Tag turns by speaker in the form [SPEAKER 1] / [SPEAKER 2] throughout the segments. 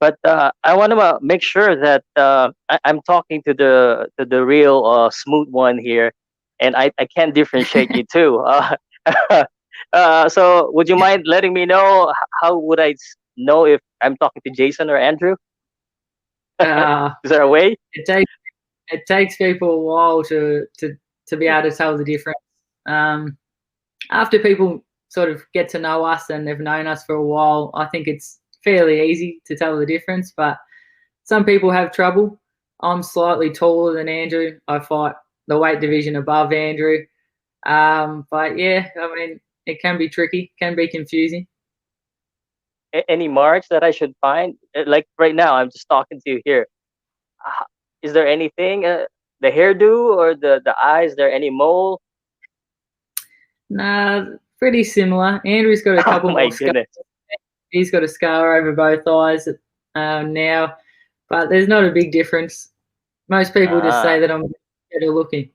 [SPEAKER 1] But I want to make sure that I'm talking to the real smooth one here, and I can differentiate you too. So would you mind letting me know how would know if I'm talking to Jason or Andrew?
[SPEAKER 2] Uh,
[SPEAKER 1] Is there a way?
[SPEAKER 2] it takes it takes people a while to be able to tell the difference. Um, After people sort of get to know us and they've known us for a while, I think it's fairly easy to tell the difference. But some people have trouble. I'm slightly taller than Andrew. I fight the weight division above Andrew. But yeah, I mean, it can be tricky, can be confusing.
[SPEAKER 1] Any marks that I should find? Like right now, I'm just talking to you here. Uh, Is there anything? The hairdo or the eyes? Is there any mole?
[SPEAKER 2] Nah, pretty similar. Andrew's got a
[SPEAKER 1] Oh
[SPEAKER 2] couple
[SPEAKER 1] my
[SPEAKER 2] more scars.
[SPEAKER 1] goodness.
[SPEAKER 2] He's got a scar over both eyes now, but there's not a big difference. Most people just say
[SPEAKER 1] Ah.
[SPEAKER 2] that I'm better looking.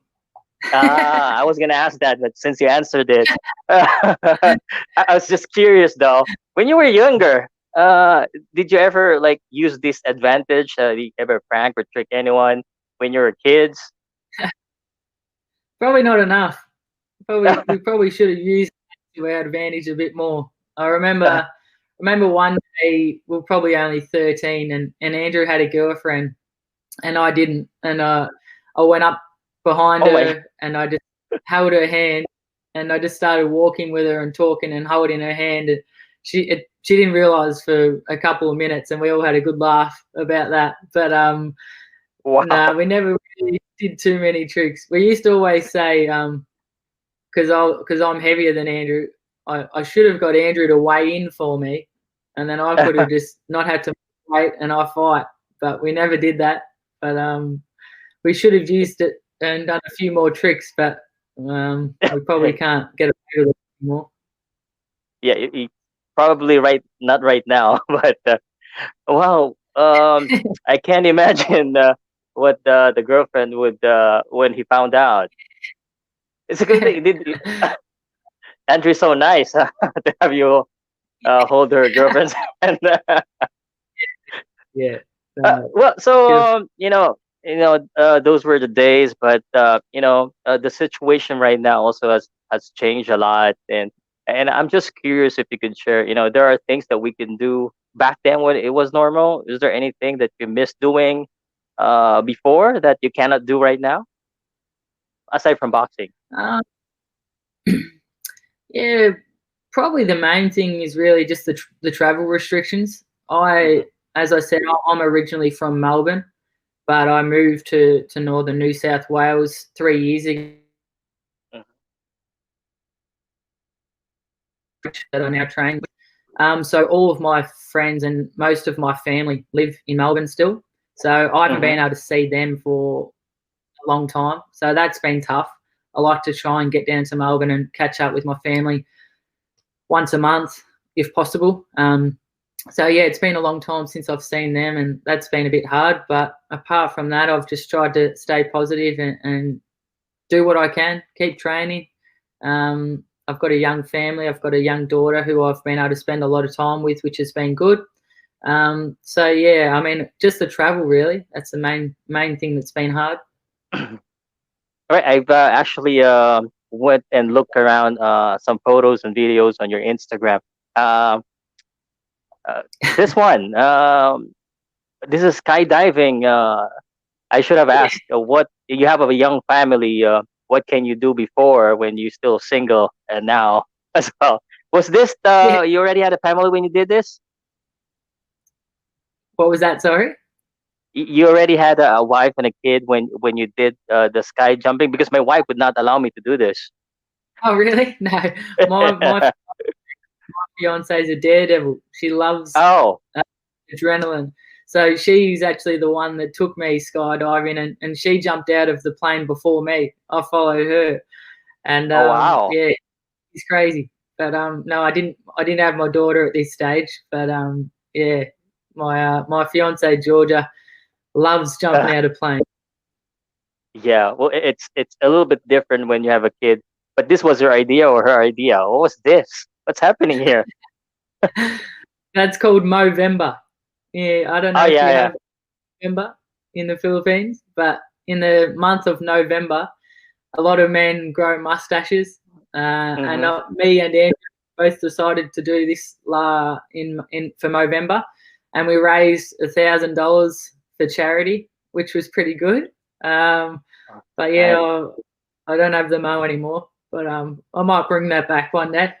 [SPEAKER 1] I was gonna ask that, but since you answered it, I was just curious though. When you were younger, did you ever like use this advantage? Did you ever prank or trick anyone when you were kids?
[SPEAKER 2] Probably not enough. We probably should have used it to our advantage a bit more. I remember one day we were probably only 13, and Andrew had a girlfriend, and I didn't, and I went up behind
[SPEAKER 1] Oh my!
[SPEAKER 2] her and I just held her hand, and I just started walking with her and talking and holding her hand. And she didn't realize for a couple of minutes, and we all had a good laugh about that. But no,
[SPEAKER 1] Wow!
[SPEAKER 2] we never really did too many tricks. We used to always say, because I'm heavier than Andrew, I should have got Andrew to weigh in for me, and then I could have just not had to wait and I fight. But we never did that. But we should have used it and done a few more tricks, but we probably can't get away with it anymore.
[SPEAKER 1] Yeah, probably right, not right now, but wow. I can't imagine what the girlfriend would when he found out. It's a good thing. Andrew's so nice to have you hold her girlfriend's hand.
[SPEAKER 2] Yeah.
[SPEAKER 1] Well, so
[SPEAKER 2] Beautiful.
[SPEAKER 1] those were the days, but the situation right now also has changed a lot, and I'm just curious if you could share. There are things that we can do back then when it was normal. Is there anything that you miss doing before that you cannot do right now, aside from boxing?
[SPEAKER 2] Uh, yeah, probably the main thing is really just the travel restrictions.
[SPEAKER 1] Hmm.
[SPEAKER 2] As I said, I'm originally from Melbourne, but I moved to northern New South Wales 3 years ago. That I now train with. So all of my friends and most of my family live in Melbourne still. So I haven't
[SPEAKER 1] Hmm.
[SPEAKER 2] been able to see them for a long time. So that's been tough. I like to try and get down to Melbourne and catch up with my family once a month if possible. So yeah, it's been a long time since I've seen them, and that's been a bit hard. But apart from that, I've just tried to stay positive and do what I can, keep training. I've got a young family. I've got a young daughter who I've been able to spend a lot of time with, which has been good. So yeah, I mean, just the travel really. That's the main thing that's been hard.
[SPEAKER 1] All right, I've actually went and looked around some photos and videos on your Instagram. Um, this one, this is skydiving. I should have asked what you have a young family. What can you do before when you still single and now as well? Was this
[SPEAKER 2] Yeah.
[SPEAKER 1] you already had a family when you did this?
[SPEAKER 2] What was that? Sorry.
[SPEAKER 1] You already had a wife and a kid when you did the sky jumping because my wife would not allow me to do this.
[SPEAKER 2] Oh really? No. My fiance is a daredevil. She loves
[SPEAKER 1] Oh,
[SPEAKER 2] uh, adrenaline. So she's actually the one that took me skydiving, and she jumped out of the plane before me. I followed her, and
[SPEAKER 1] oh wow.
[SPEAKER 2] yeah, it's crazy. But no, I didn't have my daughter at this stage. But yeah, my fiance Georgia loves jumping out of planes.
[SPEAKER 1] Yeah, well, it's a little bit different when you have a kid. But this was her idea or her idea. What was this? What's happening here?
[SPEAKER 2] That's called Movember. Yeah, I don't
[SPEAKER 1] Oh
[SPEAKER 2] know if you
[SPEAKER 1] yeah, yeah.
[SPEAKER 2] have November in the Philippines, but in the month of November, a lot of men grow mustaches, and
[SPEAKER 1] Mm-hmm.
[SPEAKER 2] me and Andrew both decided to do this in for November, and we raised $1,000 for charity, which was pretty good. But yeah,
[SPEAKER 1] Nice.
[SPEAKER 2] I don't have the mo anymore, but I might bring that back one day.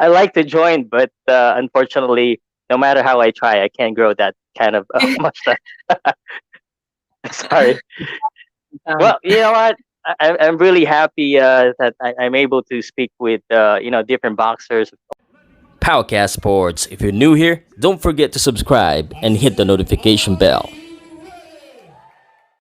[SPEAKER 1] I like to join, but unfortunately, no matter how I try, I can't grow that kind of mustache. Sorry.
[SPEAKER 2] um,
[SPEAKER 1] Well, you know what? I'm really happy that I'm able to speak with different boxers.
[SPEAKER 3] POWCAST Sports. If you're new here, don't forget to subscribe and hit the notification bell.